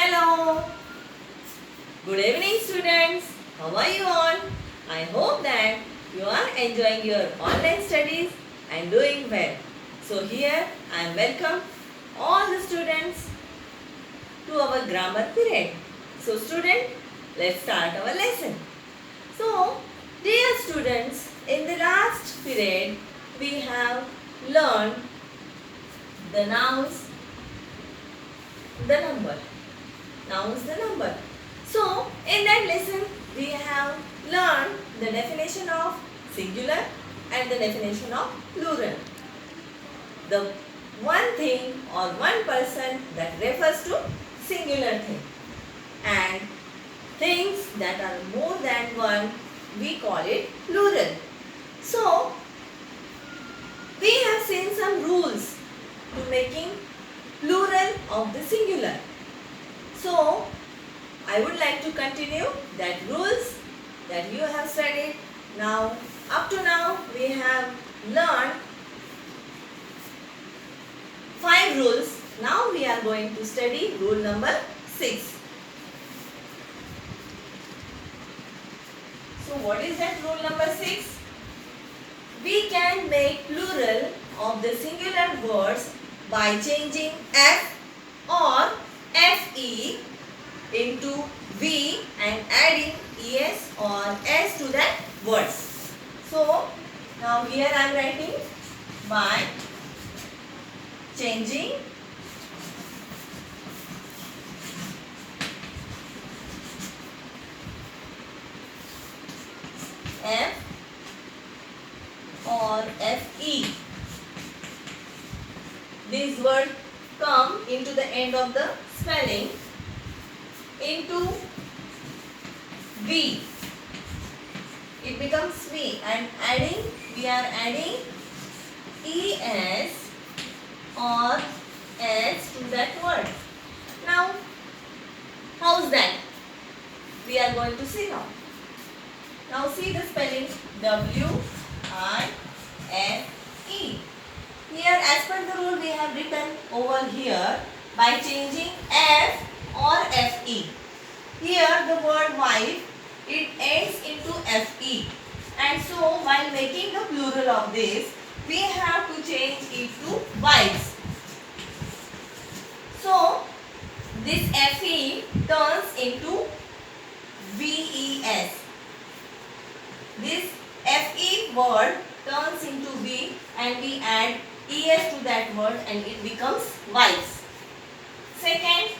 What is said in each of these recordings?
Hello. Good evening, students. How are you all? I hope that you are enjoying your online studies and doing well. So here I am welcome all the students to our grammar period. So student, let's start our lesson. So dear students, in the last period we have learned the nouns, the number. Nouns, the number. So in that lesson we have learned the definition of singular and the definition of plural. The one thing or one person that refers to singular thing, and things that are more than one we call it plural. So we have seen some rules to making plural of the singular. So I would like to continue that rules that you have studied. Now, up to now we have learned 5 rules. Now we are going to study rule number 6. So what is that rule number 6? We can make plural of the singular words by changing F or FE into V and adding ES or S to that words. So now here I am writing by changing F or FE. These words come into the end of the spelling into V. It becomes V, and we are adding ES or S to that word. Now, how's that? We are going to see now. Now see the spelling W-I-F-E. Here as per the rule we have written over here by changing F or FE. Here the word wife, it ends into FE, and so while making the plural of this we have to change it to wives. So this FE turns into VES. This FE word turns into V and we add ES to that word and it becomes wives. Second,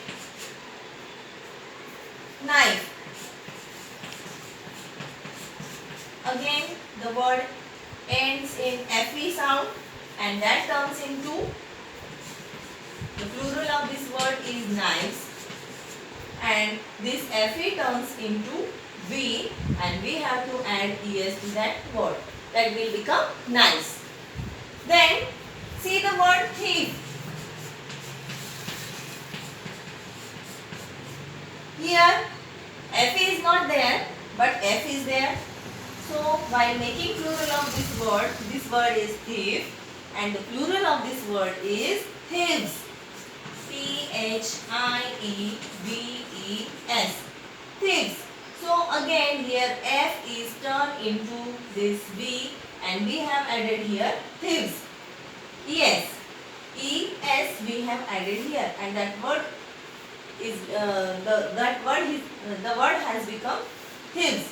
knife. Again the word ends in FE sound and that turns into, the plural of this word is knives, and this FE turns into V and we have to add ES to that word. That will become knives. Then see the word thief. Here F is not there but F is there. So while making plural of this word is thief and the plural of this word is thieves. Thieves. Thieves. So again here F is turned into this V and we have added here thieves. ES we have added here and that word is the word has become thieves.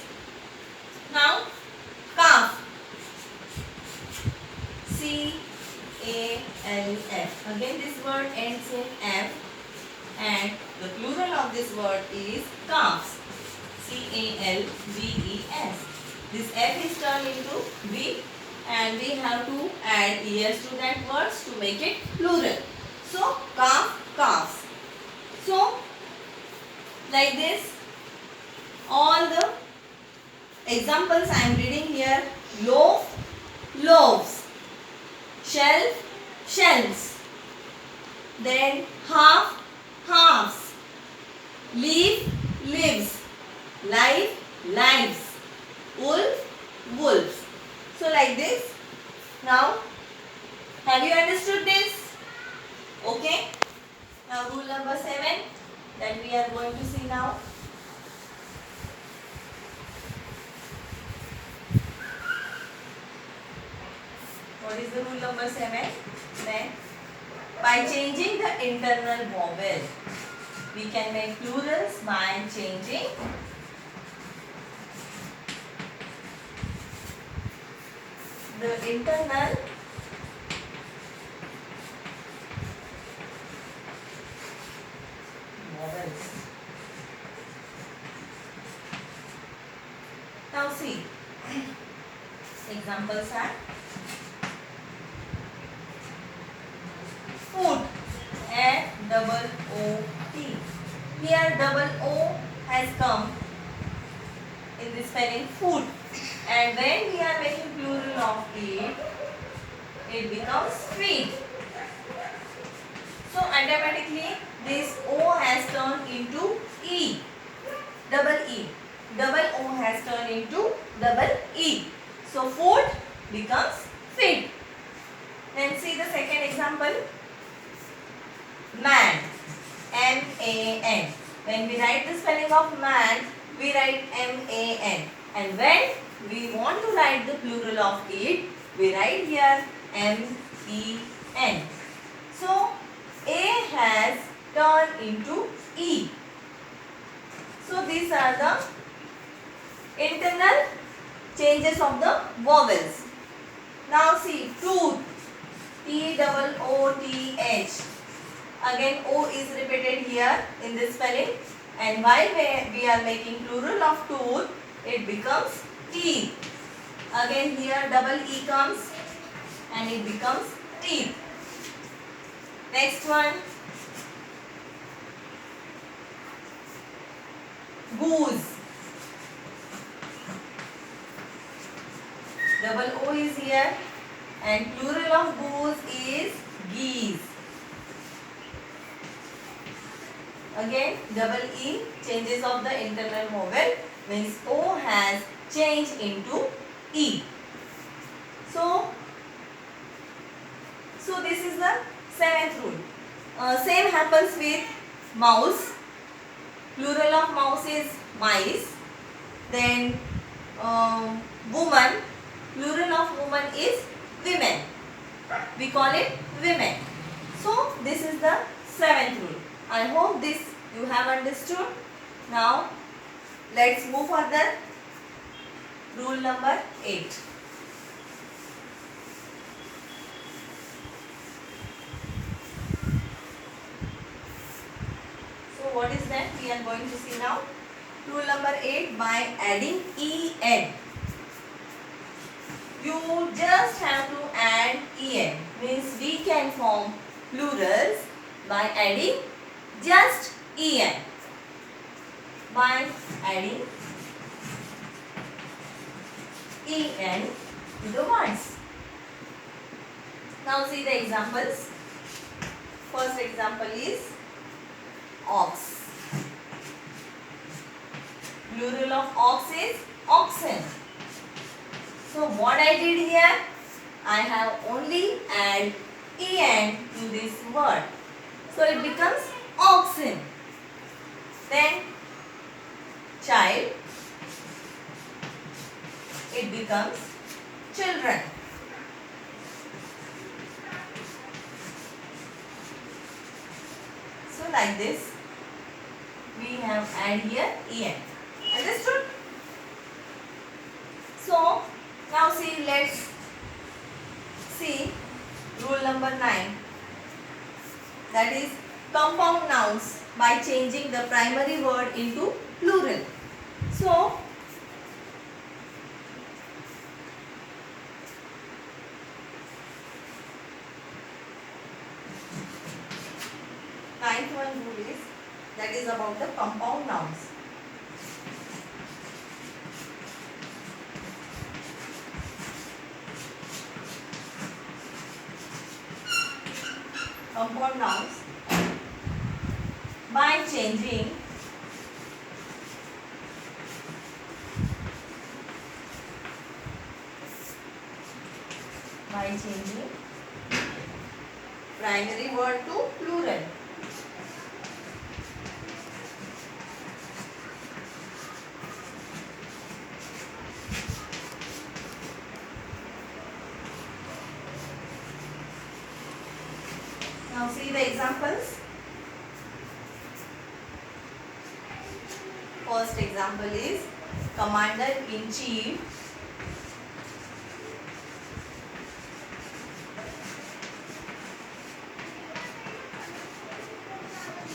Now calf. C-A-L-F. Again this word ends in F and the plural of this word is calves. C-A-L-V-E-S. This F is turned into V and we have to add ES to that words to make it plural. So calf, calves. So like this all the examples I am reading here. Loaf, loaves. Shelf, shelves. Then half, halves. Leaf, leaves. Life, lives. Wolf, wolves. So like this. Now, have you understood this? Okay. Now rule number 7 that we we are going to see now. What is the rule number 7? Then, by changing the internal vowel, we can make plurals by changing the internal vowels. Now see, examples are foot, F-double-O-T. Here double O has come in the spelling food, and when we are making plural of it becomes feet. So automatically this O has turned into E, double E. Double O has turned into double E. So food becomes feet. Then see the second example. Man, M-A-N. When we write the spelling of man, we write M-A-N. And when we want to write the plural of it, we write here M-E-N. So, A has turned into E. So, these are the internal changes of the vowels. Now see, tooth, T-O-O-T-H. Again O is repeated here in this spelling, and while we are making plural of tooth, it becomes teeth. Again here double E comes and it becomes teeth. Next one, goose. Double O is here and plural of goose is geese. Again double E, changes of the internal vowel, means O has changed into E. So this is the 7th rule. Same happens with mouse. Plural of mouse is mice. Then woman. Plural of woman is women. We call it women. So this is the 7th rule. I hope this you have understood. Now let's move further. Rule number 8. So what is that? We are going to see now. Rule number 8, by adding en. You just have to add en. Means we can form plurals by adding just en. By adding en to the words. Now see the examples. First example is ox. Plural of ox is oxen. So what I did here, I have only add en to this word. So it becomes oxen. Then child, it becomes children. So like this, we have add here en. Understood? So now see, let's see rule number 9. That is compound nouns by changing the primary word into plural. So ninth one rule is, that is about the compound nouns. Compound nouns by changing primary word to plural. the examples. First example is Commander in Chief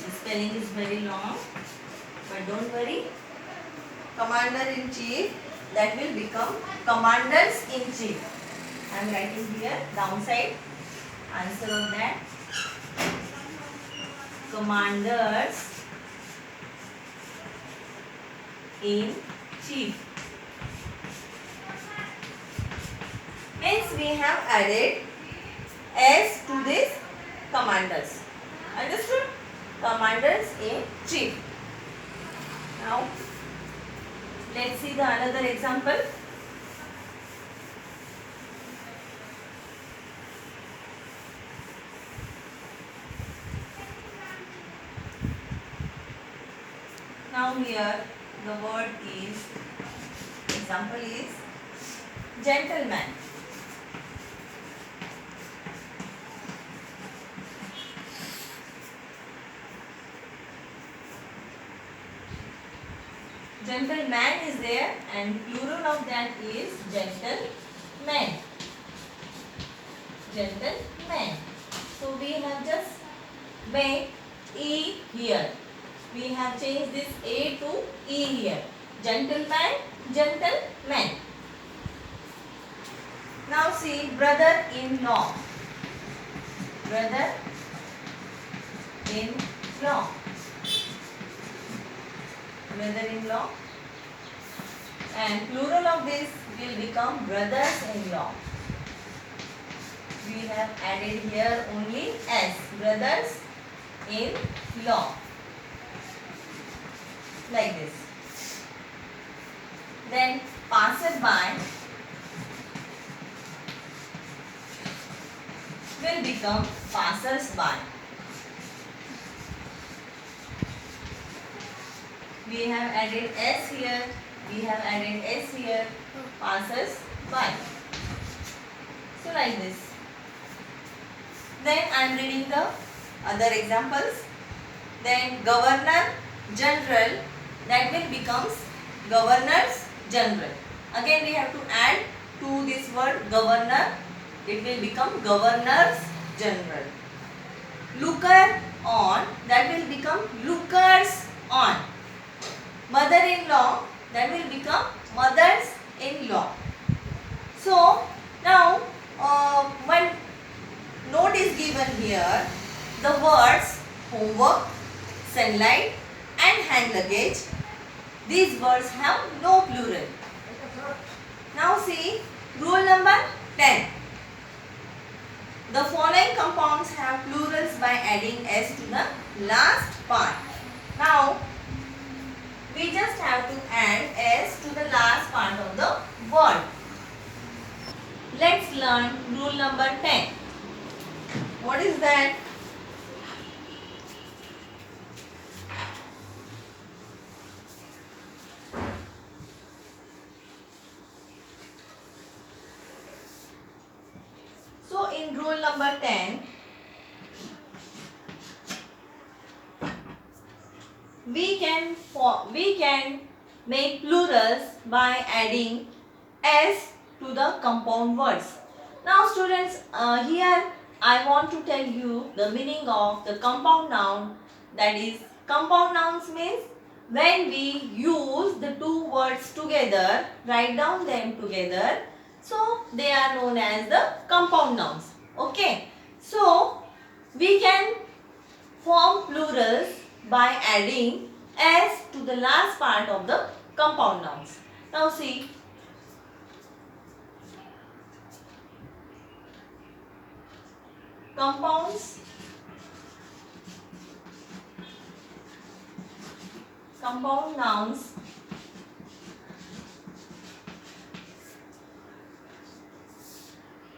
the spelling is very long, but don't worry. Commander in Chief, that will become Commanders in Chief. I am writing here downside answer of that. Commanders in Chief. Hence we have added S to this commanders. Understood? Commanders in Chief. Now let's see the another example. Now here the word is, example is gentleman. Gentleman is there and plural of that is gentleman. Gentleman. So we have just made E here. We have changed this A to E here. Gentleman, gentleman. Now see brother-in-law. Brother-in-law. Brother-in-law. And plural of this will become brothers-in-law. We have added here only S. Brothers-in-law. Like this. Then passerby will become passers-by. We have added S here. We have added S here. Passers-by. So like this. Then I am reading the other examples. Then governor general, that will becomes governors general. Again we have to add to this word governor. It will become governors general. Looker on, that will become lookers on. Mother-in-law, that will become mothers-in-law. So now one note is given here. The words homework, sunlight and hand luggage, these words have no plural. Now see rule number 10. The following compounds have plurals by adding S to the last part. Now we just have to add S to the last part of the word. Let's learn rule number 10. What is that? So in rule number 10, we can make plurals by adding S to the compound words. Now students, here I want to tell you the meaning of the compound noun. That is, compound nouns means when we use the two words together, write down them together, so they are known as the compound nouns. Okay. So we can form plurals by adding S to the last part of the compound nouns. Now see. Compound nouns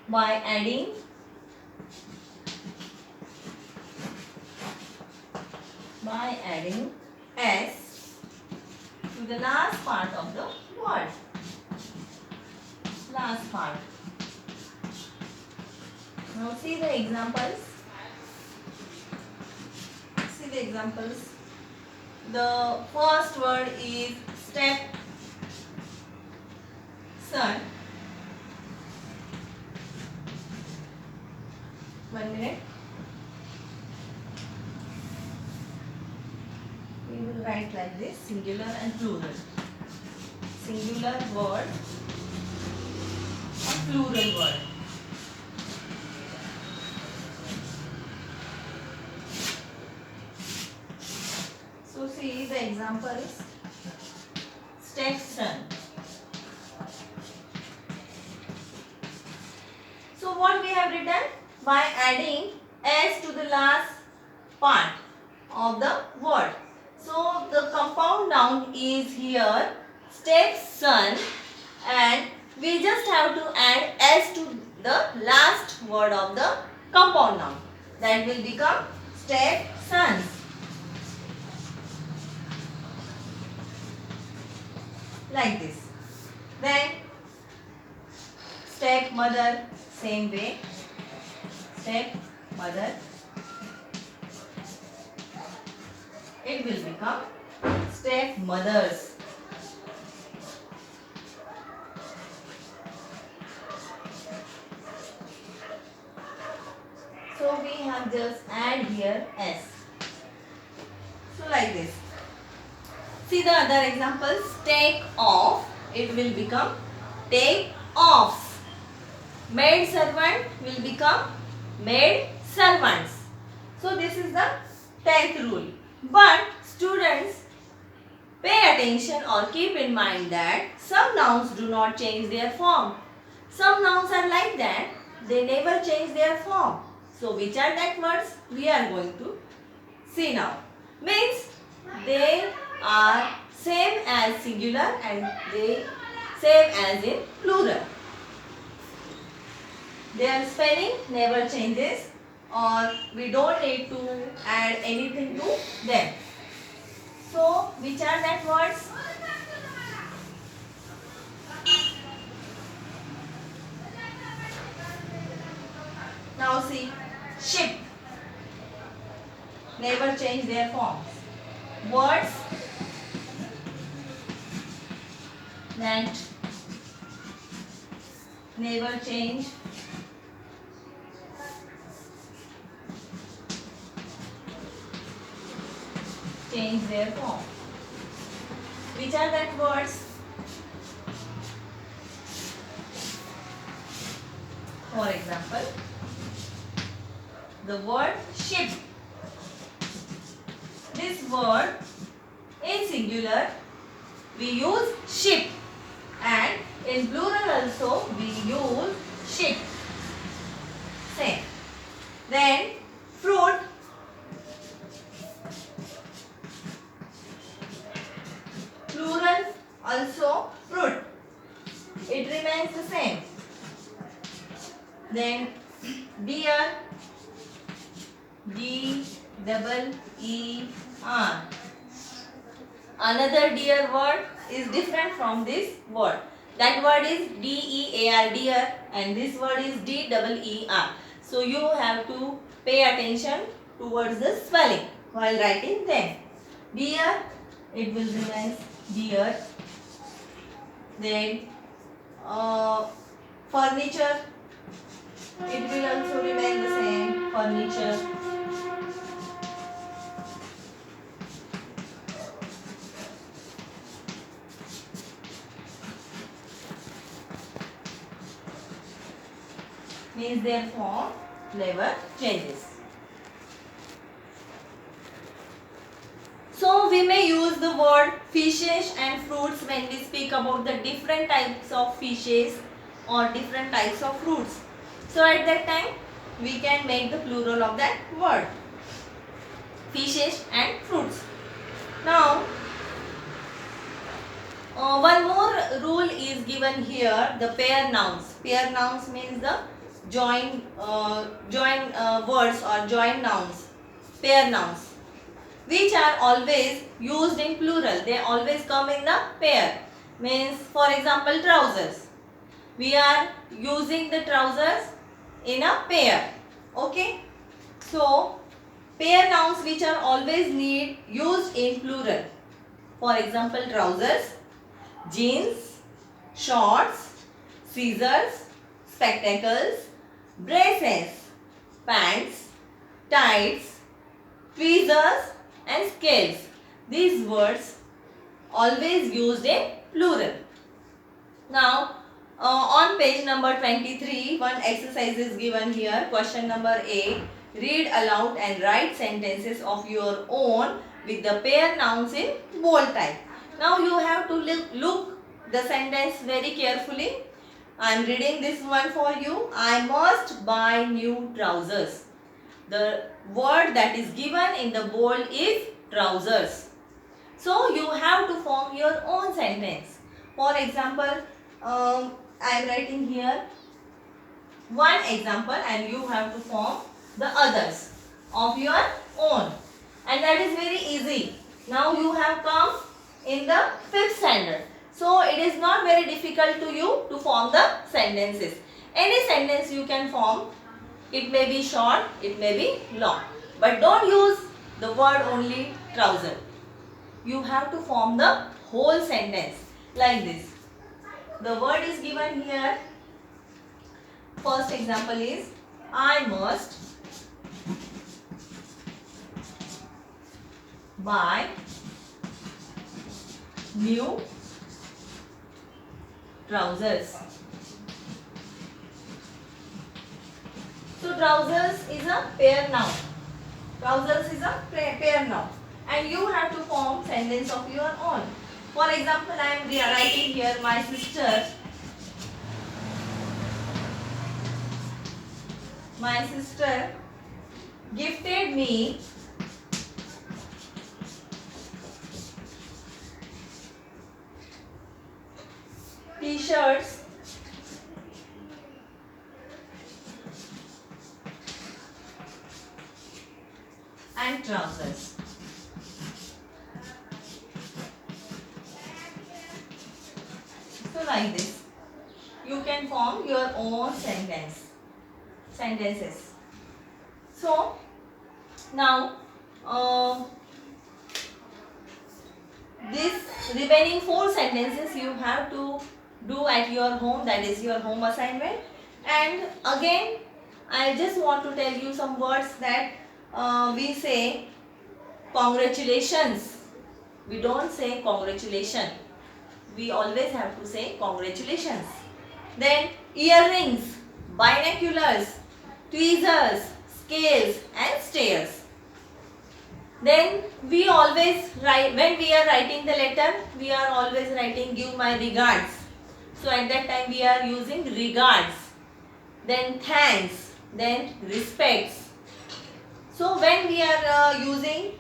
by adding S to the last part of the word. Last part. Now see the examples. the examples. The first word is step son. 1 minute. We will write like this, singular and plural. Singular word or plural word. So see the examples. Stepson. So what we have written? By adding s to the last part of the word. So the compound noun is here stepson, and we just have to add s to the last word of the compound noun. That will become stepsons. Like this. Then stepmother, same way. Stepmother. It will become stepmothers. So we have just add here s. So like this. See the other examples. Take off. It will become take offs. Maid servant will become maid servants. So this is the 10th rule. But students, pay attention or keep in mind that some nouns do not change their form. Some nouns are like that. They never change their form. So which are that words? We are going to see now. Means they are same as singular and they same as in plural. Their spelling never changes, or we don't need to add anything to them. So which are that words? Now see, ship, never change their forms. Words, that never change. Change their form. Which are that words? For example, the word ship. This word in singular we use ship, and in plural also we use ship. Same. Then fruit. Plural also fruit. It remains the same. Then deer. D-double-E-R. Another deer word is different from this word. That word is D-E-A-R, deer, and this word is D-double-E-R. So you have to pay attention towards the spelling while writing them. Deer, it will remain deer. Then furniture, it will also remain the same, furniture. Means their form never changes. So we may use the word fishes and fruits when we speak about the different types of fishes or different types of fruits. So at that time we can make the plural of that word, fishes and fruits. Now one more rule is given here, the pair nouns. Pair nouns means the join words or join nouns, pair nouns, which are always used in plural. They always come in the pair. Means for example trousers. We are using the trousers in a pair. Okay. So Pair nouns which are always used in plural. For example, trousers, jeans, shorts, scissors, spectacles, braces, pants, tights, tweezers and scales. These words always used in plural. Now, on page number 23, one exercise is given here. Question number A. Read aloud and write sentences of your own with the pair nouns in bold type. Now, you have to look the sentence very carefully. I am reading this one for you. I must buy new trousers. The word that is given in the bold is trousers. So, you have to form your own sentence. For example, I am writing here one example and you have to form the others of your own. And that is very easy. Now you have come in the 5th standard. So it is not very difficult to you to form the sentences. Any sentence you can form. It may be short, it may be long. But don't use the word only trouser. You have to form the whole sentence like this. The word is given here. First example is I must buy new trousers. So trousers is a pair noun. Trousers is a pair noun. And you have to form sentence of your own. For example, I am writing here my sister gifted me t-shirts and trousers. So like this, you can form your own sentences. So now this remaining 4 sentences you have to do at your home. That is your home assignment. And again, I just want to tell you some words that we say congratulations. We don't say congratulation. We always have to say congratulations. Then earrings, binoculars, tweezers, scales and stairs. Then we always write, when we are writing the letter, we are always writing give my regards. So at that time we are using regards. Then thanks, then respects. So when we are using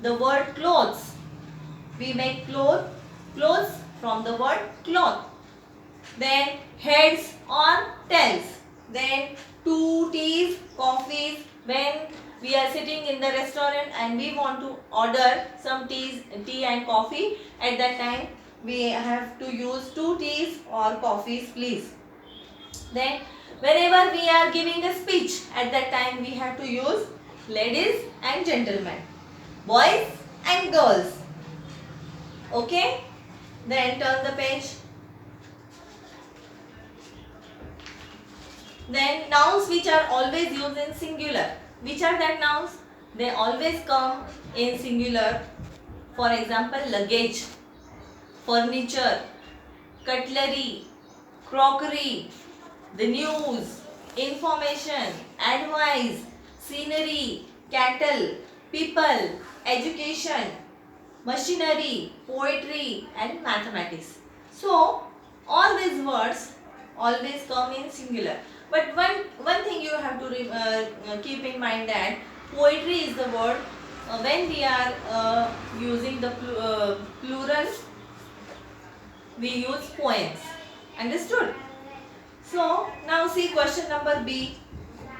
the word clothes, we make clothes from the word cloth. Then heads or tails. Then 2 teas, coffees. When we are sitting in the restaurant and we want to order some tea and coffee, at that time we have to use 2 teas or coffees please. Then whenever we are giving a speech, at that time we have to use ladies and gentlemen, boys and girls. Okay? Then turn the page. Then nouns which are always used in singular. Which are that nouns? They always come in singular. For example, luggage, furniture, cutlery, crockery, the news, information, advice, scenery, cattle, people, education, machinery, poetry and mathematics. So, all these words always come in singular. But one thing you have to keep in mind that poetry is the word when we are using the plural, we use poems. Understood? So, now see question number B.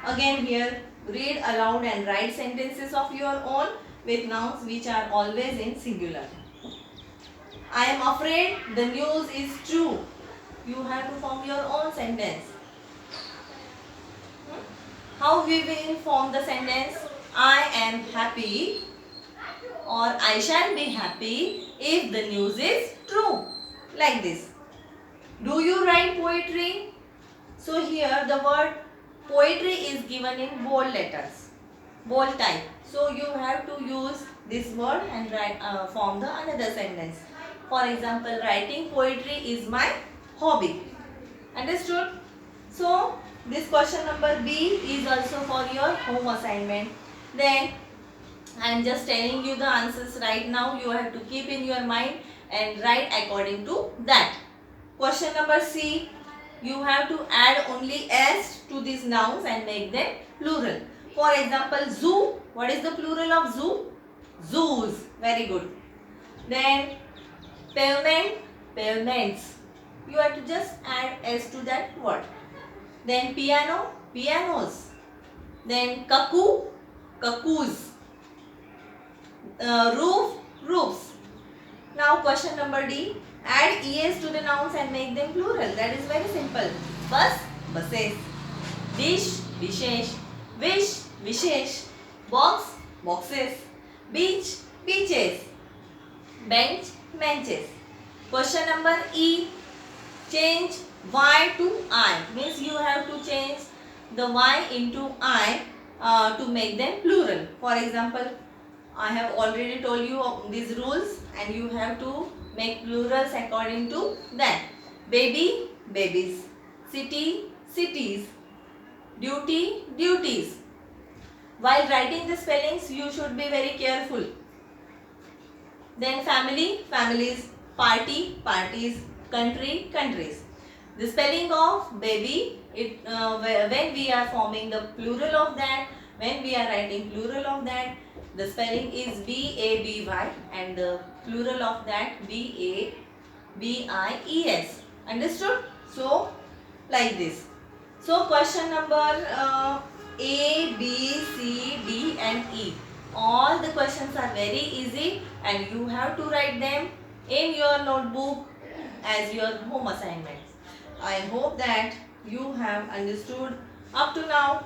Again here, read aloud and write sentences of your own with nouns which are always in singular. I am afraid the news is true. You have to form your own sentence. How we will form the sentence? I am happy or I shall be happy if the news is true. Like this. Do you write poetry? So here the word poetry is given in bold letters, bold type. So you have to use this word and write, form the another sentence. For example, writing poetry is my hobby. Understood? So this question number B is also for your home assignment. Then I am just telling you the answers right now. You have to keep in your mind and write according to that. Question number C. You have to add only s to these nouns and make them plural. For example, zoo. What is the plural of zoo? Zoos. Very good. Then pavement, pavements. You have to just add s to that word. Then piano, pianos. Then cuckoo, cuckoos. Roof, roofs. Now question number D. Add es to the nouns and make them plural. That is very simple. Bus, buses. Dish, dishes. Wish, wishes. Box, boxes. Beach, beaches. Bench, benches. Question number E. Change Y to I. Means you have to change the Y into I to make them plural. For example, I have already told you these rules and you have to make plurals according to that. Baby, babies. City, cities. Duty, duties. While writing the spellings, you should be very careful. Then family, families. Party, parties. Country, countries. The spelling of baby, when we are forming the plural of that, when we are writing plural of that, the spelling is B-A-B-Y and the plural of that B-A-B-I-E-S. Understood? So, like this. So, question number A, B, C, D and E. All the questions are very easy and you have to write them in your notebook as your home assignments. I hope that you have understood up to now.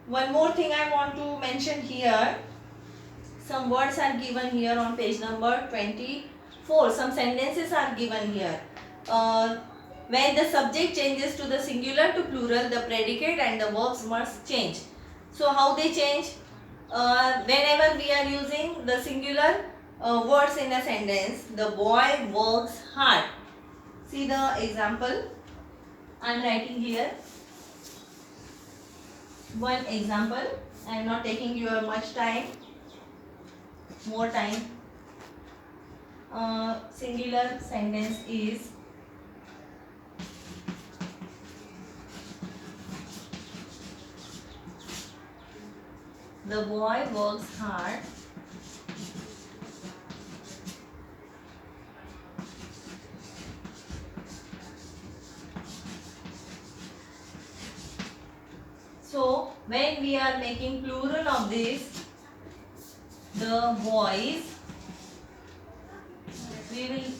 One more thing I want to mention here. Some words are given here on page number 24. Some sentences are given here. When the subject changes to the singular to plural, the predicate and the verbs must change. So how they change? Whenever we are using the singular words in a sentence, the boy works hard. See the example. I am writing here. One example. I am not taking your much time. More time. Singular sentence is the boy works hard. So, when we are making plural of this, the boys, we will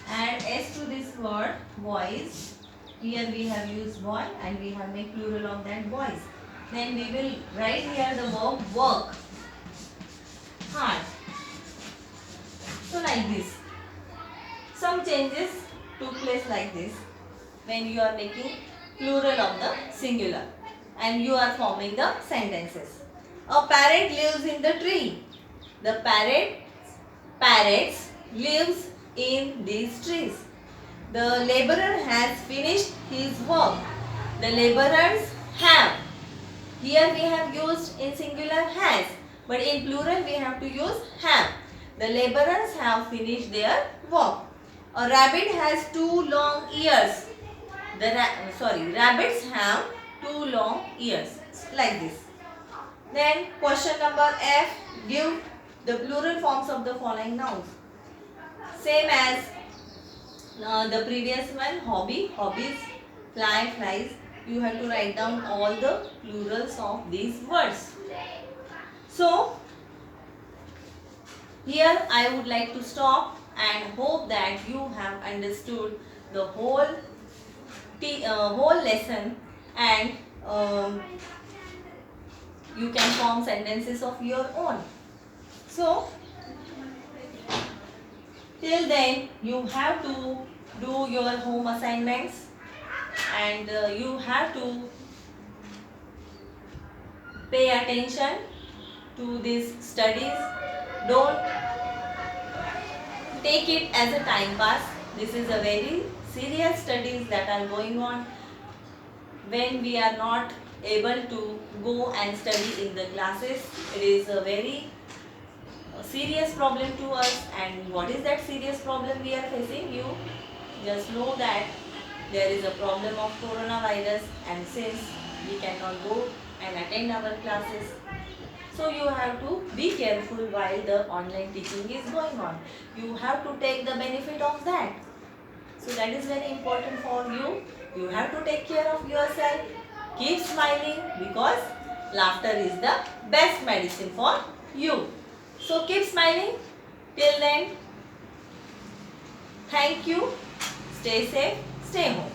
add s to this word, boys. Here we have used boy and we have made plural of that boys. Then we will write here the verb work, hard. So like this. Some changes took place like this when you are making plural of the singular and you are forming the sentences. A parrot lives in the tree. The parrots lives in these trees. The laborer has finished his work. The laborers have. Here we have used in singular has, but in plural we have to use have. The laborers have finished their work. A rabbit has 2 long ears. Rabbits have 2 long ears. Like this. Then question number F. Give the plural forms of the following nouns. Same as the previous one. Hobby, hobbies. Fly, flies. You have to write down all the plurals of these words. So, here I would like to stop and hope that you have understood the whole lesson and you can form sentences of your own. So till then you have to do your home assignments, and you have to pay attention to these studies. Don't take it as a time pass. This is a very serious studies that are going on. When we are not able to go and study in the classes, it is a very serious problem to us. And what is that serious problem we are facing? You just know that there is a problem of coronavirus, and since we cannot go and attend our classes, so you have to be careful while the online teaching is going on. You have to take the benefit of that. So that is very important for you. You have to take care of yourself. Keep smiling, because laughter is the best medicine for you. So keep smiling. Till then, thank you. Stay safe. Stay home.